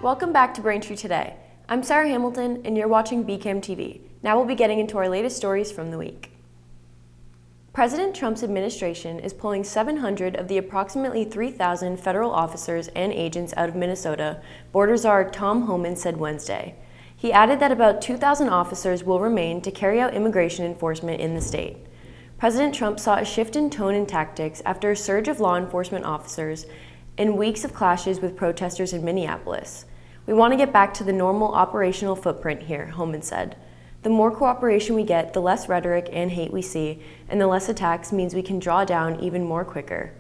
Welcome back to Braintree Today. I'm Sarah Hamilton, and you're watching BCAM TV. Now we'll be getting into our latest stories from the week. President Trump's administration is pulling 700 of the approximately 3,000 federal officers and agents out of Minnesota, Border Czar Tom Homan said Wednesday. He added that about 2,000 officers will remain to carry out immigration enforcement in the state. President Trump saw a shift in tone and tactics after a surge of law enforcement officers and weeks of clashes with protesters in Minneapolis. "We want to get back to the normal operational footprint here," Homan said. "The more cooperation we get, the less rhetoric and hate we see, and the less attacks means we can draw down even more quicker."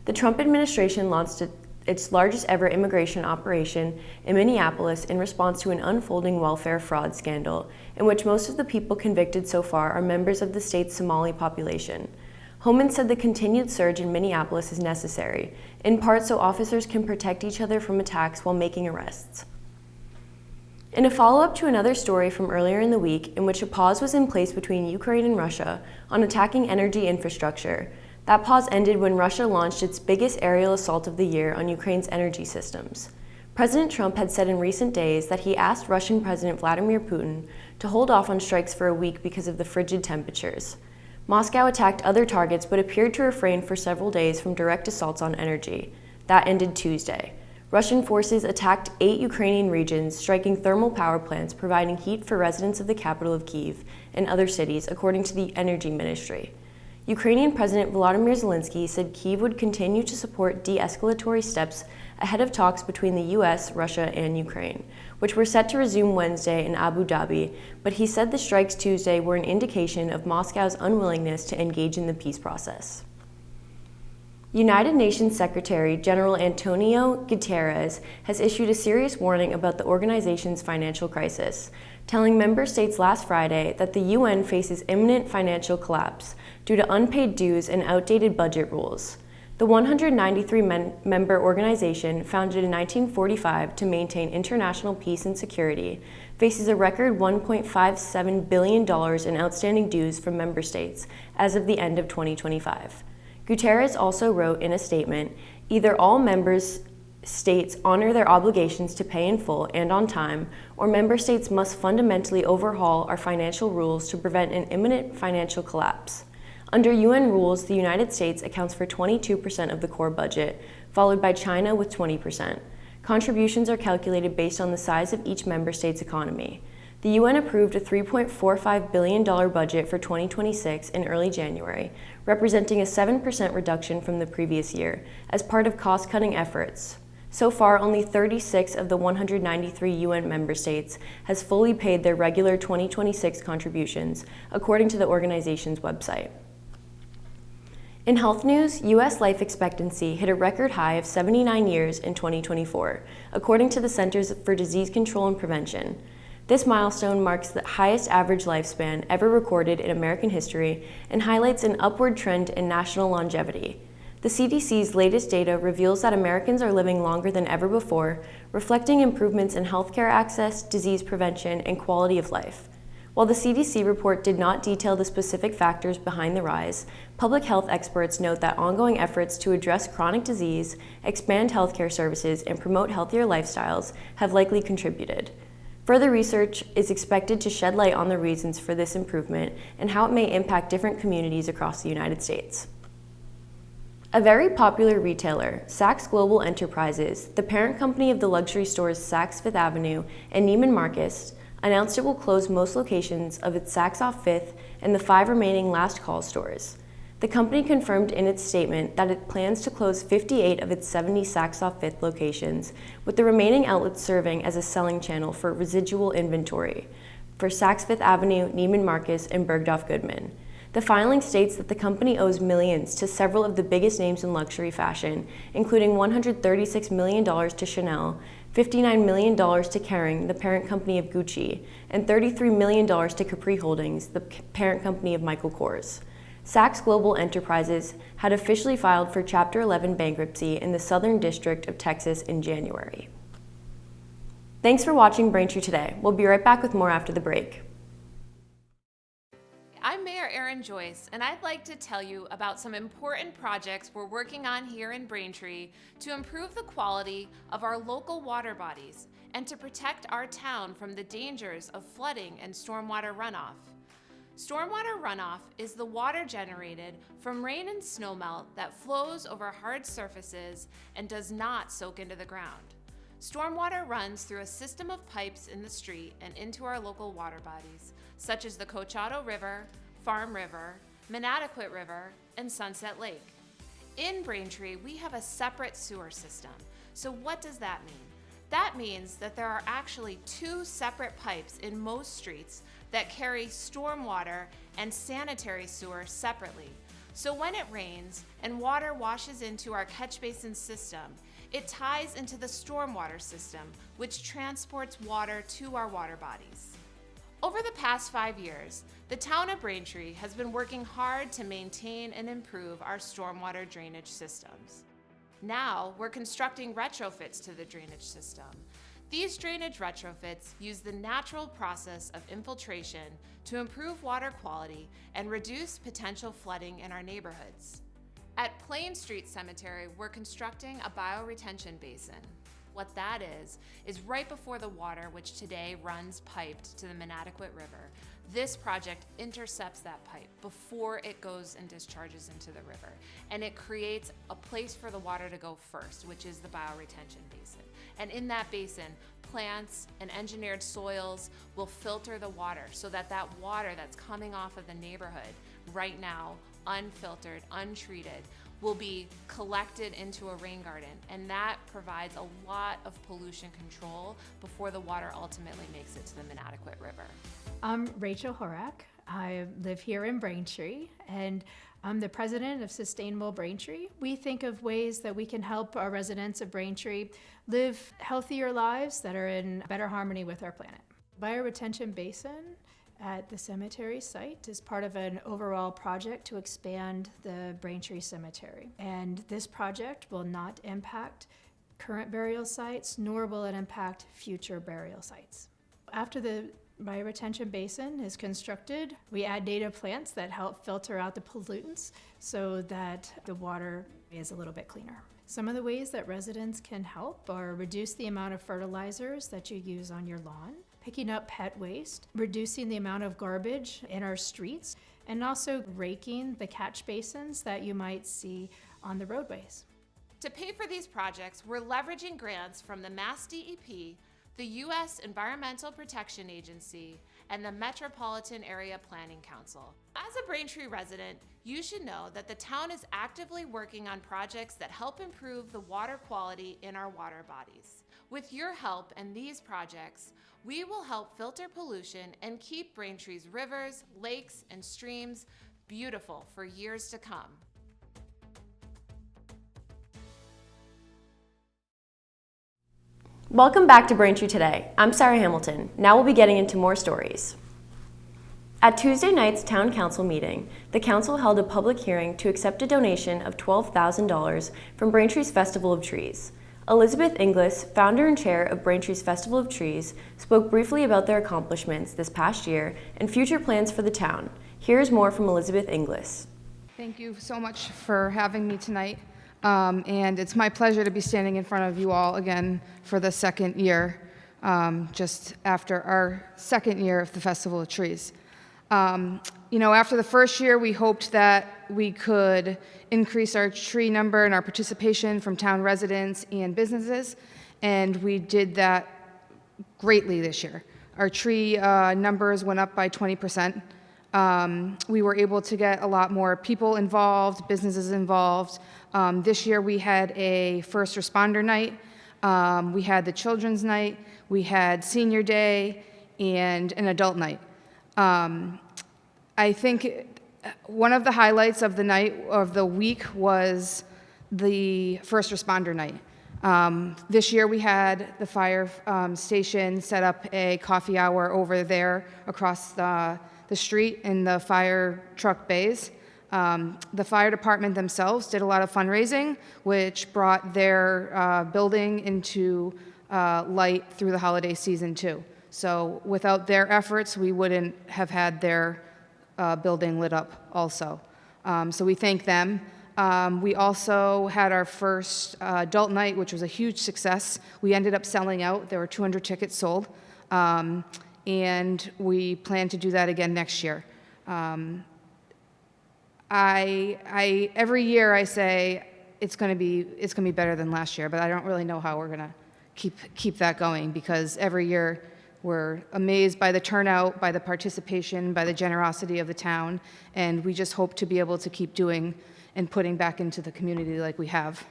The Trump administration launched its largest ever immigration operation in Minneapolis in response to an unfolding welfare fraud scandal, in which most of the people convicted so far are members of the state's Somali population. Homan said the continued surge in Minneapolis is necessary, in part so officers can protect each other from attacks while making arrests. In a follow-up to another story from earlier in the week, in which a pause was in place between Ukraine and Russia on attacking energy infrastructure, that pause ended when Russia launched its biggest aerial assault of the year on Ukraine's energy systems. President Trump had said in recent days that he asked Russian President Vladimir Putin to hold off on strikes for a week because of the frigid temperatures. Moscow attacked other targets but appeared to refrain for several days from direct assaults on energy. That ended Tuesday. Russian forces attacked 8 Ukrainian regions, striking thermal power plants providing heat for residents of the capital of Kyiv and other cities, according to the Energy Ministry. Ukrainian President Volodymyr Zelensky said Kyiv would continue to support de-escalatory steps ahead of talks between the US, Russia, and Ukraine, which were set to resume Wednesday in Abu Dhabi, but he said the strikes Tuesday were an indication of Moscow's unwillingness to engage in the peace process. United Nations Secretary General Antonio Guterres has issued a serious warning about the organization's financial crisis, telling member states last Friday that the UN faces imminent financial collapse due to unpaid dues and outdated budget rules. The 193-member organization, founded in 1945 to maintain international peace and security, faces a record $1.57 billion in outstanding dues from member states as of the end of 2025. Guterres also wrote in a statement, "Either all member states honor their obligations to pay in full and on time, or member states must fundamentally overhaul our financial rules to prevent an imminent financial collapse." Under UN rules, the United States accounts for 22% of the core budget, followed by China with 20%. Contributions are calculated based on the size of each member state's economy. The UN approved a $3.45 billion budget for 2026 in early January, representing a 7% reduction from the previous year, as part of cost-cutting efforts. So far, only 36 of the 193 UN member states has fully paid their regular 2026 contributions, according to the organization's website. In health news, U.S. life expectancy hit a record high of 79 years in 2024, according to the Centers for Disease Control and Prevention. This milestone marks the highest average lifespan ever recorded in American history and highlights an upward trend in national longevity. The CDC's latest data reveals that Americans are living longer than ever before, reflecting improvements in healthcare access, disease prevention, and quality of life. While the CDC report did not detail the specific factors behind the rise, public health experts note that ongoing efforts to address chronic disease, expand healthcare services, and promote healthier lifestyles have likely contributed. Further research is expected to shed light on the reasons for this improvement and how it may impact different communities across the United States. A very popular retailer, Saks Global Enterprises, the parent company of the luxury stores Saks Fifth Avenue and Neiman Marcus, announced it will close most locations of its Saks Off Fifth and the 5 remaining Last Call stores. The company confirmed in its statement that it plans to close 58 of its 70 Saks Off Fifth locations, with the remaining outlets serving as a selling channel for residual inventory for Saks Fifth Avenue, Neiman Marcus, and Bergdorf Goodman. The filing states that the company owes millions to several of the biggest names in luxury fashion, including $136 million to Chanel, $59 million to Kering, the parent company of Gucci, and $33 million to Capri Holdings, the parent company of Michael Kors. Saks Global Enterprises had officially filed for Chapter 11 bankruptcy in the Southern District of Texas in January. Thanks for watching Braintree Today. We'll be right back with more after the break. I'm Mayor Erin Joyce, and I'd like to tell you about some important projects we're working on here in Braintree to improve the quality of our local water bodies and to protect our town from the dangers of flooding and stormwater runoff. Stormwater runoff is the water generated from rain and snowmelt that flows over hard surfaces and does not soak into the ground. Stormwater runs through a system of pipes in the street and into our local water bodies, such as the Cochado River, Farm River, Manatequit River, and Sunset Lake. In Braintree, we have a separate sewer system. So what does that mean? That means that there are actually two separate pipes in most streets that carry stormwater and sanitary sewer separately. So when it rains and water washes into our catch basin system, it ties into the stormwater system, which transports water to our water bodies. Over the past 5 years, the town of Braintree has been working hard to maintain and improve our stormwater drainage systems. Now, we're constructing retrofits to the drainage system. These drainage retrofits use the natural process of infiltration to improve water quality and reduce potential flooding in our neighborhoods. At Plain Street Cemetery, we're constructing a bioretention basin. What that is right before the water, which today runs piped to the Manatequit River. This project intercepts that pipe before it goes and discharges into the river. And it creates a place for the water to go first, which is the bioretention basin. And in that basin, plants and engineered soils will filter the water so that that water that's coming off of the neighborhood right now, unfiltered, untreated, will be collected into a rain garden, and that provides a lot of pollution control before the water ultimately makes it to the Manatequit River. I'm Rachel Horak. I live here in Braintree, and I'm the president of Sustainable Braintree. We think of ways that we can help our residents of Braintree live healthier lives that are in better harmony with our planet. Bioretention basin at the cemetery site is part of an overall project to expand the Braintree Cemetery. And this project will not impact current burial sites, nor will it impact future burial sites. After the bioretention basin is constructed, we add native plants that help filter out the pollutants so that the water is a little bit cleaner. Some of the ways that residents can help are reduce the amount of fertilizers that you use on your lawn, picking up pet waste, reducing the amount of garbage in our streets, and also raking the catch basins that you might see on the roadways. To pay for these projects, we're leveraging grants from the Mass DEP, the U.S. Environmental Protection Agency, and the Metropolitan Area Planning Council. As a Braintree resident, you should know that the town is actively working on projects that help improve the water quality in our water bodies. With your help and these projects, we will help filter pollution and keep Braintree's rivers, lakes, and streams beautiful for years to come. Welcome back to Braintree Today. I'm Sarah Hamilton. Now we'll be getting into more stories. At Tuesday night's Town Council meeting, the Council held a public hearing to accept a donation of $12,000 from Braintree's Festival of Trees. Elizabeth Inglis, founder and chair of Braintree's Festival of Trees, spoke briefly about their accomplishments this past year and future plans for the town. Here's more from Elizabeth Inglis. Thank you so much for having me tonight. And it's my pleasure to be standing in front of you all again for the second year, just after our second year of the Festival of Trees. After the first year, we hoped that we could increase our tree number and our participation from town residents and businesses, and we did that greatly this year. Our tree numbers went up by 20%. We were able to get a lot more people involved, businesses involved. This year we had a first responder night, we had the children's night, we had senior day, and an adult night. I think one of the highlights of the night, of the week, was the first responder night. This year we had the fire station set up a coffee hour over there across the street in the fire truck bays. The fire department themselves did a lot of fundraising, which brought their building into light through the holiday season too. So without their efforts, we wouldn't have had their building lit up also. So we thank them. We also had our first adult night, which was a huge success. We ended up selling out. There were 200 tickets sold. And we plan to do that again next year. Every year I say it's going to be better than last year, but I don't really know how we're going to keep that going, because every year we're amazed by the turnout, by the participation, by the generosity of the town, and we just hope to be able to keep doing and putting back into the community like we have.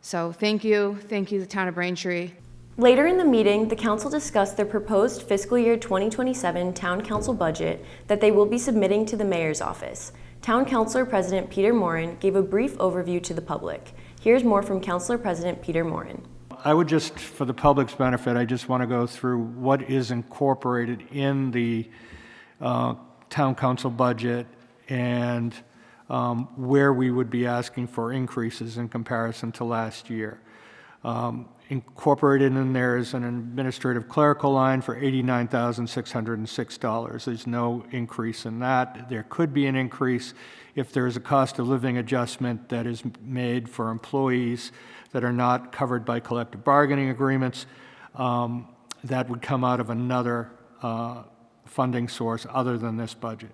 So thank you, the town of Braintree. Later in the meeting, the council discussed their proposed fiscal year 2027 town council budget that they will be submitting to the mayor's office. Town Councilor President Peter Morin gave a brief overview to the public. Here's more from Councilor President Peter Morin. I would just, for the public's benefit, I just want to go through what is incorporated in the town council budget and where we would be asking for increases in comparison to last year. Incorporated in there is an administrative clerical line for $89,606. There's no increase in that. There could be an increase if there's a cost of living adjustment that is made for employees that are not covered by collective bargaining agreements. That would come out of another funding source other than this budget.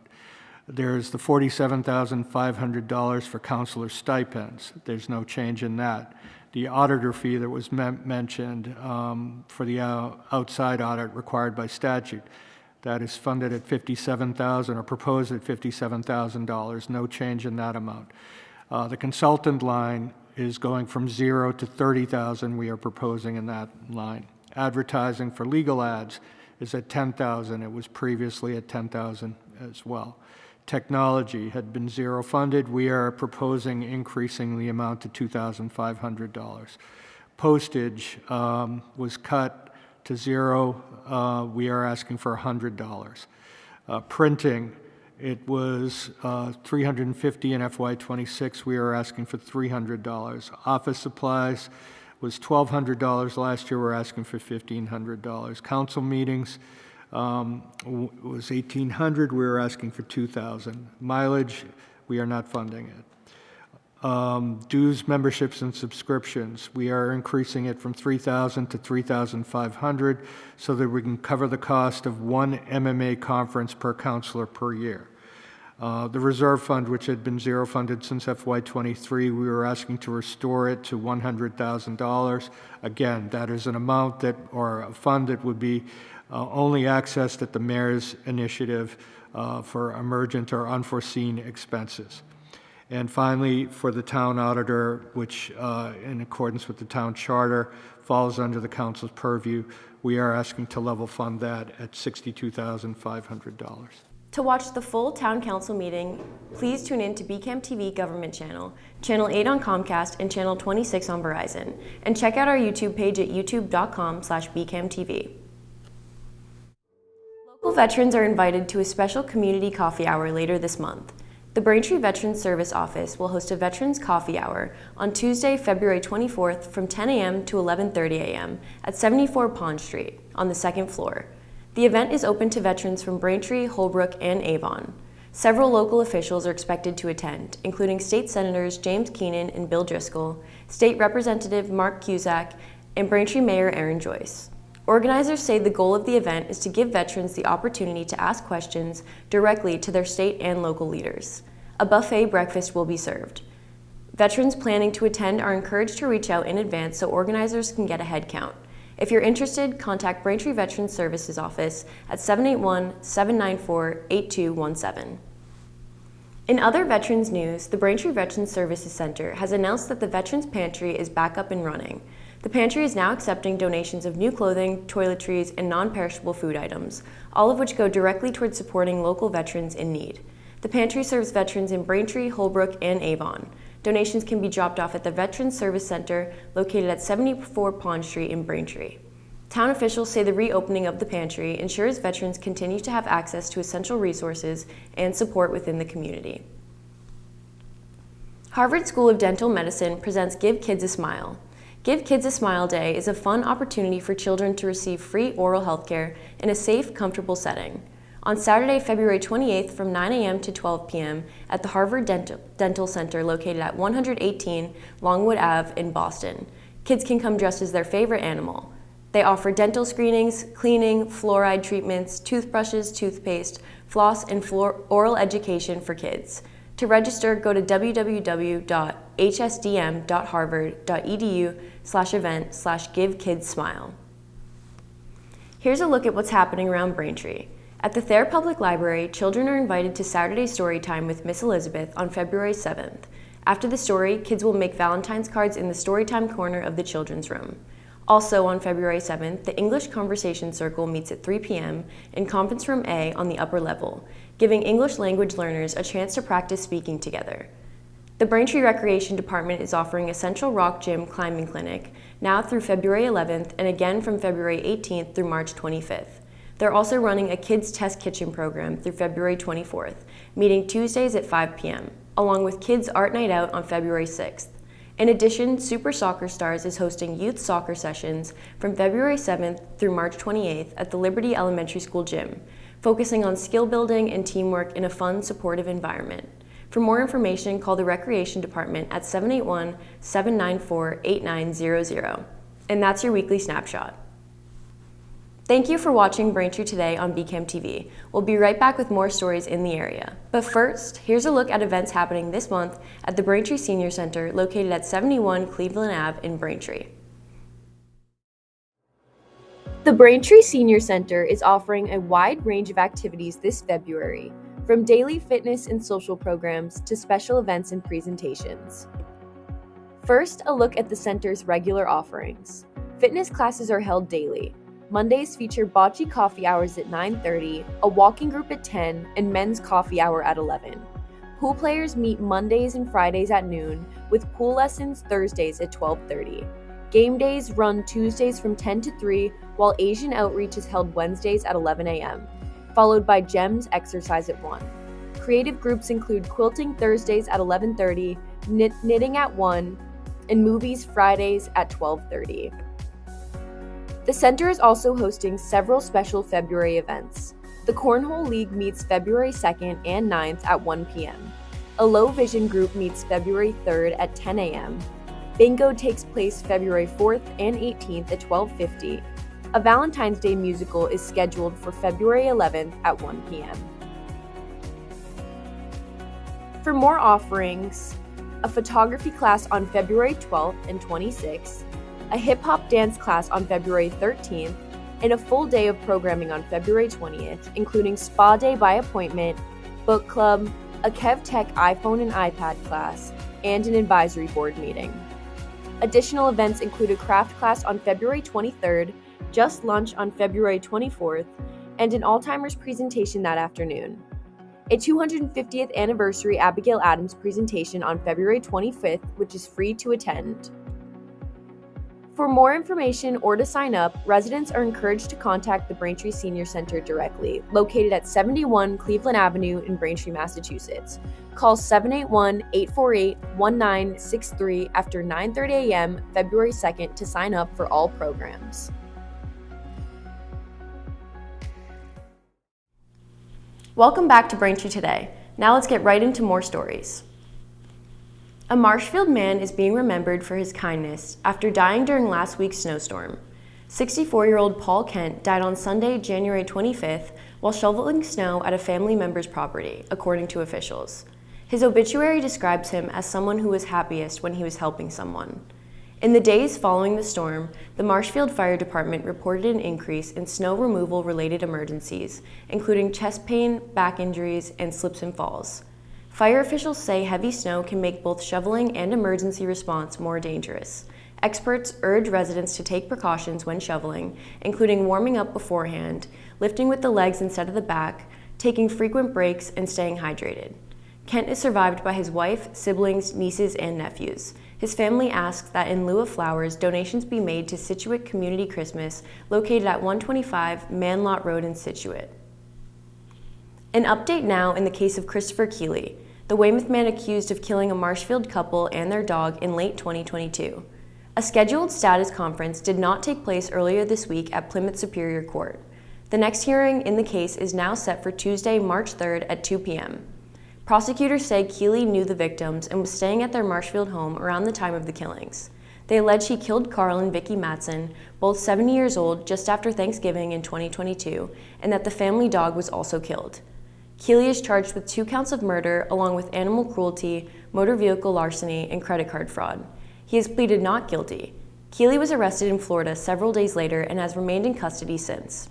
There's the $47,500 for counselor stipends. There's no change in that. The auditor fee that was mentioned for the outside audit required by statute, that is funded at $57,000 or proposed at $57,000. No change in that amount. The consultant line is going from $0 to $30,000. We are proposing in that line. Advertising for legal ads is at $10,000. It was previously at $10,000 as well. Technology had been $0 funded. We are proposing increasing the amount to $2,500. Postage was cut to $0. We are asking for $100. Printing, it was $350 in FY26. We are asking for $300. Office supplies was $1,200 last year. We're asking for $1,500. Council meetings was $1,800. We were asking for $2,000. Mileage, we are not funding it. Dues, memberships, and subscriptions, we are increasing it from $3,000 to $3,500 so that we can cover the cost of one MMA conference per counselor per year. The reserve fund, which had been $0 funded since FY23, we were asking to restore it to $100,000. Again, that is an amount that, or a fund that would be only accessed at the mayor's initiative for emergent or unforeseen expenses. And finally, for the town auditor, which in accordance with the town charter falls under the council's purview, we are asking to level fund that at $62,500. To watch the full town council meeting, please tune in to BCAM TV government channel, channel 8 on Comcast, and channel 26 on Verizon, and check out our YouTube page at youtube.com/bcamtv. Local veterans are invited to a special community coffee hour later this month. The Braintree Veterans Service Office will host a Veterans Coffee Hour on Tuesday, February 24th from 10 a.m. to 11:30 a.m. at 74 Pond Street on the second floor. The event is open to veterans from Braintree, Holbrook, and Avon. Several local officials are expected to attend, including State Senators James Keenan and Bill Driscoll, State Representative Mark Cusack, and Braintree Mayor Aaron Joyce. Organizers say the goal of the event is to give veterans the opportunity to ask questions directly to their state and local leaders. A buffet breakfast will be served. Veterans planning to attend are encouraged to reach out in advance so organizers can get a head count. If you're interested, contact Braintree Veterans Services Office at 781-794-8217. In other veterans news, the Braintree Veterans Services Center has announced that the Veterans Pantry is back up and running. The pantry is now accepting donations of new clothing, toiletries, and non-perishable food items, all of which go directly towards supporting local veterans in need. The pantry serves veterans in Braintree, Holbrook, and Avon. Donations can be dropped off at the Veterans Service Center located at 74 Pond Street in Braintree. Town officials say the reopening of the pantry ensures veterans continue to have access to essential resources and support within the community. Harvard School of Dental Medicine presents Give Kids a Smile. Give Kids a Smile Day is a fun opportunity for children to receive free oral health care in a safe, comfortable setting. On Saturday, February 28th from 9 a.m. to 12 p.m. at the Harvard Dental Center located at 118 Longwood Ave in Boston. Kids can come dressed as their favorite animal. They offer dental screenings, cleaning, fluoride treatments, toothbrushes, toothpaste, floss, and oral education for kids. To register, go to www.hsdm.harvard.edu/event/GiveKidsSmile. Here's a look at what's happening around Braintree. At the Thayer Public Library, children are invited to Saturday Storytime with Miss Elizabeth on February 7th. After the story, kids will make Valentine's cards in the Storytime corner of the children's room. Also on February 7th, the English Conversation Circle meets at 3 p.m. in Conference Room A on the upper level, giving English language learners a chance to practice speaking together. The Braintree Recreation Department is offering a Central Rock Gym climbing clinic now through February 11th and again from February 18th through March 25th. They're also running a Kids Test Kitchen program through February 24th, meeting Tuesdays at 5 p.m., along with Kids Art Night Out on February 6th. In addition, Super Soccer Stars is hosting youth soccer sessions from February 7th through March 28th at the Liberty Elementary School gym, focusing on skill building and teamwork in a fun, supportive environment. For more information, call the Recreation Department at 781-794-8900. And that's your weekly snapshot. Thank you for watching Braintree Today on BCAM TV. We'll be right back with more stories in the area. But first, here's a look at events happening this month at the Braintree Senior Center located at 71 Cleveland Ave in Braintree. The Braintree Senior Center is offering a wide range of activities this February, from daily fitness and social programs to special events and presentations. First, a look at the center's regular offerings. Fitness classes are held daily. Mondays feature bocce coffee hours at 9:30, a walking group at 10, and men's coffee hour at 11. Pool players meet Mondays and Fridays at noon, with pool lessons Thursdays at 12:30. Game days run Tuesdays from 10 to 3, while Asian outreach is held Wednesdays at 11 a.m., followed by GEMS exercise at 1. Creative groups include quilting Thursdays at 11:30, knitting at 1, and movies Fridays at 12:30. The center is also hosting several special February events. The Cornhole League meets February 2nd and 9th at 1 p.m. A low vision group meets February 3rd at 10 a.m. Bingo takes place February 4th and 18th at 12:50. A Valentine's Day musical is scheduled for February 11th at 1 p.m. For more offerings, a photography class on February 12th and 26th, a hip-hop dance class on February 13th, and a full day of programming on February 20th, including spa day by appointment, book club, a KevTech iPhone and iPad class, and an advisory board meeting. Additional events include a craft class on February 23rd, just lunch on February 24th, and an Alzheimer's presentation that afternoon. A 250th anniversary Abigail Adams presentation on February 25th, which is free to attend. For more information or to sign up, residents are encouraged to contact the Braintree Senior Center directly, located at 71 Cleveland Avenue in Braintree, Massachusetts. Call 781-848-1963 after 9:30 a.m. February 2nd to sign up for all programs. Welcome back to Braintree Today. Now let's get right into more stories. A Marshfield man is being remembered for his kindness after dying during last week's snowstorm. 64-year-old Paul Kent died on Sunday, January 25th, while shoveling snow at a family member's property, according to officials. His obituary describes him as someone who was happiest when he was helping someone. In the days following the storm, the Marshfield Fire Department reported an increase in snow removal-related emergencies, including chest pain, back injuries, and slips and falls. Fire officials say heavy snow can make both shoveling and emergency response more dangerous. Experts urge residents to take precautions when shoveling, including warming up beforehand, lifting with the legs instead of the back, taking frequent breaks, and staying hydrated. Kent is survived by his wife, siblings, nieces, and nephews. His family asks that in lieu of flowers, donations be made to Scituate Community Christmas, located at 125 Manlot Road in Scituate. An update now in the case of Christopher Keeley, the Weymouth man accused of killing a Marshfield couple and their dog in late 2022. A scheduled status conference did not take place earlier this week at Plymouth Superior Court. The next hearing in the case is now set for Tuesday, March 3rd at 2 p.m. Prosecutors say Keeley knew the victims and was staying at their Marshfield home around the time of the killings. They allege he killed Carl and Vicky Matson, both 70 years old, just after Thanksgiving in 2022, and that the family dog was also killed. Keeley is charged with 2 counts of murder, along with animal cruelty, motor vehicle larceny, and credit card fraud. He has pleaded not guilty. Keeley was arrested in Florida several days later and has remained in custody since.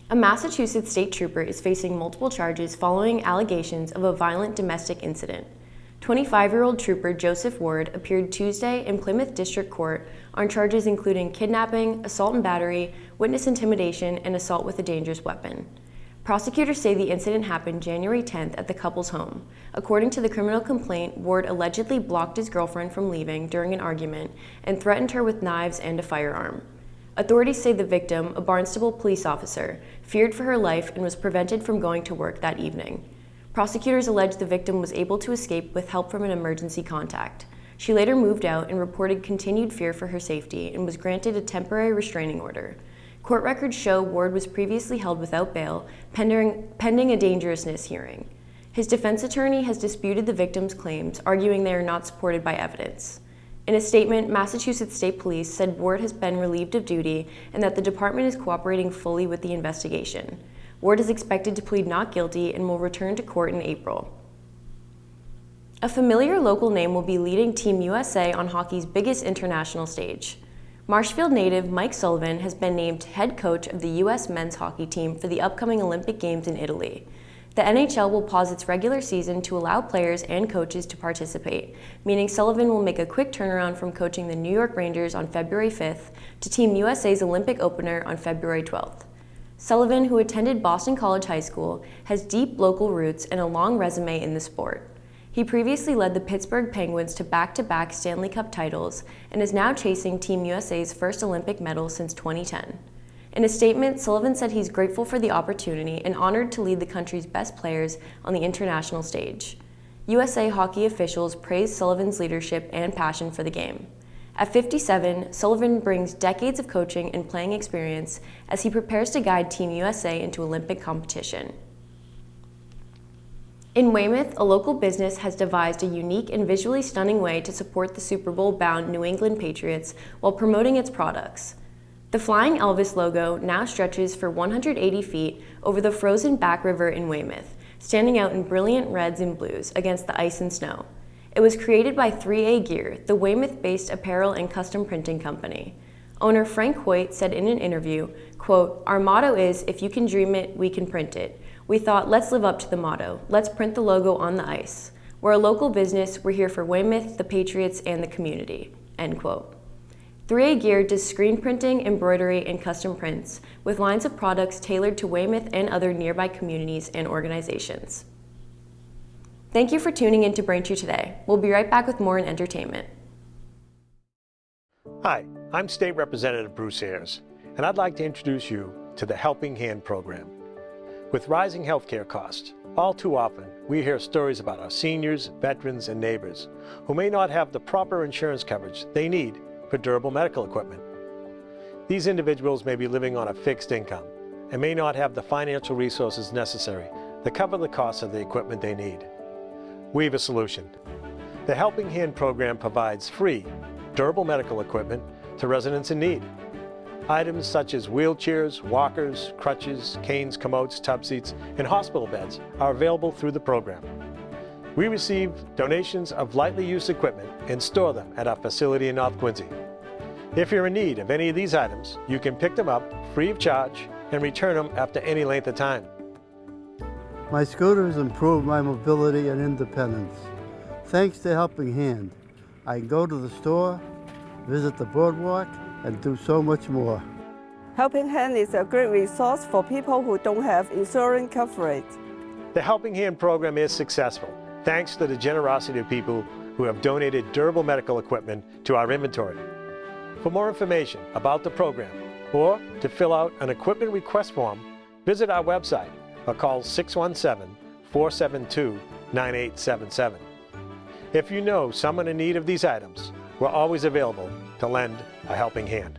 A Massachusetts state trooper is facing multiple charges following allegations of a violent domestic incident. 25-year-old trooper Joseph Ward appeared Tuesday in Plymouth District Court on charges including kidnapping, assault and battery, witness intimidation, and assault with a dangerous weapon. Prosecutors say the incident happened January 10th at the couple's home. According to the criminal complaint, Ward allegedly blocked his girlfriend from leaving during an argument and threatened her with knives and a firearm. Authorities say the victim, a Barnstable police officer, feared for her life and was prevented from going to work that evening. Prosecutors allege the victim was able to escape with help from an emergency contact. She later moved out and reported continued fear for her safety and was granted a temporary restraining order. Court records show Ward was previously held without bail, pending a dangerousness hearing. His defense attorney has disputed the victim's claims, arguing they are not supported by evidence. In a statement, Massachusetts State Police said Ward has been relieved of duty and that the department is cooperating fully with the investigation. Ward is expected to plead not guilty and will return to court in April. A familiar local name will be leading Team USA on hockey's biggest international stage. Marshfield native Mike Sullivan has been named head coach of the U.S. men's hockey team for the upcoming Olympic Games in Italy. The NHL will pause its regular season to allow players and coaches to participate, meaning Sullivan will make a quick turnaround from coaching the New York Rangers on February 5th to Team USA's Olympic opener on February 12th. Sullivan, who attended Boston College High School, has deep local roots and a long resume in the sport. He previously led the Pittsburgh Penguins to back-to-back Stanley Cup titles and is now chasing Team USA's first Olympic medal since 2010. In a statement, Sullivan said he's grateful for the opportunity and honored to lead the country's best players on the international stage. USA hockey officials praised Sullivan's leadership and passion for the game. At 57, Sullivan brings decades of coaching and playing experience as he prepares to guide Team USA into Olympic competition. In Weymouth, a local business has devised a unique and visually stunning way to support the Super Bowl-bound New England Patriots while promoting its products. The Flying Elvis logo now stretches for 180 feet over the frozen Back River in Weymouth, standing out in brilliant reds and blues against the ice and snow. It was created by 3A Gear, the Weymouth-based apparel and custom printing company. Owner Frank Hoyt said in an interview, quote, "Our motto is, if you can dream it, we can print it. We thought, let's live up to the motto. Let's print the logo on the ice. We're a local business. We're here for Weymouth, the Patriots, and the community," end quote. 3A Gear does screen printing, embroidery, and custom prints, with lines of products tailored to Weymouth and other nearby communities and organizations. Thank you for tuning in to Braintree Today. We'll be right back with more in entertainment. Hi, I'm State Representative Bruce Ayers, and I'd like to introduce you to the Helping Hand program. With rising healthcare costs, all too often we hear stories about our seniors, veterans, and neighbors who may not have the proper insurance coverage they need for durable medical equipment. These individuals may be living on a fixed income and may not have the financial resources necessary to cover the cost of the equipment they need. We have a solution. The Helping Hand program provides free, durable medical equipment to residents in need. Items such as wheelchairs, walkers, crutches, canes, commodes, tub seats, and hospital beds are available through the program. We receive donations of lightly used equipment and store them at our facility in North Quincy. If you're in need of any of these items, you can pick them up free of charge and return them after any length of time. My scooters improve my mobility and independence. Thanks to Helping Hand, I can go to the store, visit the boardwalk, and do so much more. Helping Hand is a great resource for people who don't have insurance coverage. The Helping Hand program is successful thanks to the generosity of people who have donated durable medical equipment to our inventory. For more information about the program or to fill out an equipment request form, visit our website or call 617-472-9877. If you know someone in need of these items, we're always available to lend a helping hand.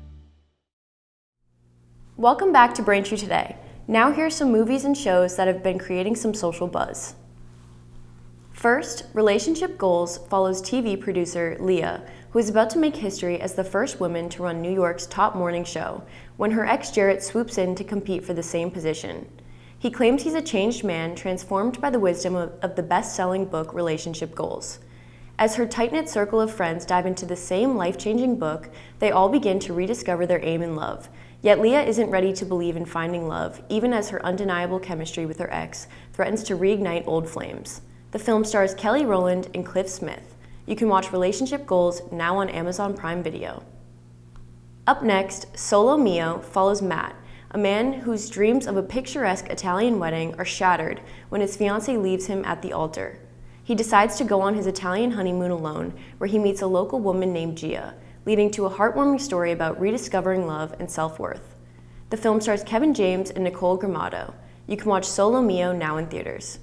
Welcome back to Braintree Today. Now here are some movies and shows that have been creating some social buzz. First, Relationship Goals follows TV producer Leah, who is about to make history as the first woman to run New York's top morning show, when her ex Jarrett swoops in to compete for the same position. He claims he's a changed man transformed by the wisdom of the best-selling book Relationship Goals. As her tight-knit circle of friends dive into the same life-changing book, they all begin to rediscover their aim in love. Yet Leah isn't ready to believe in finding love, even as her undeniable chemistry with her ex threatens to reignite old flames. The film stars Kelly Rowland and Cliff Smith. You can watch Relationship Goals now on Amazon Prime Video. Up next, Solo Mio follows Matt, a man whose dreams of a picturesque Italian wedding are shattered when his fiancée leaves him at the altar. He decides to go on his Italian honeymoon alone, where he meets a local woman named Gia, leading to a heartwarming story about rediscovering love and self-worth. The film stars Kevin James and Nicole Gramato. You can watch Solo Mio now in theaters.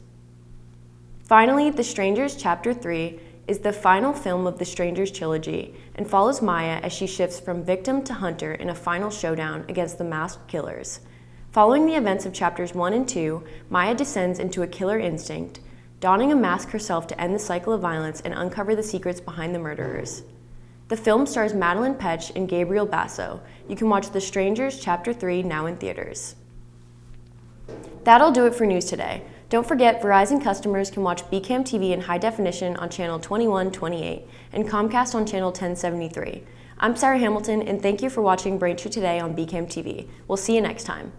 Finally, The Strangers Chapter 3 is the final film of the Strangers trilogy and follows Maya as she shifts from victim to hunter in a final showdown against the masked killers. Following the events of chapters 1 and 2, Maya descends into a killer instinct, donning a mask herself to end the cycle of violence and uncover the secrets behind the murderers. The film stars Madeline Petch and Gabriel Basso. You can watch The Strangers Chapter 3 now in theaters. That'll do it for news today. Don't forget, Verizon customers can watch BCAM TV in high definition on channel 2128 and Comcast on channel 1073. I'm Sarah Hamilton, and thank you for watching Braintree Today on BCAM TV. We'll see you next time.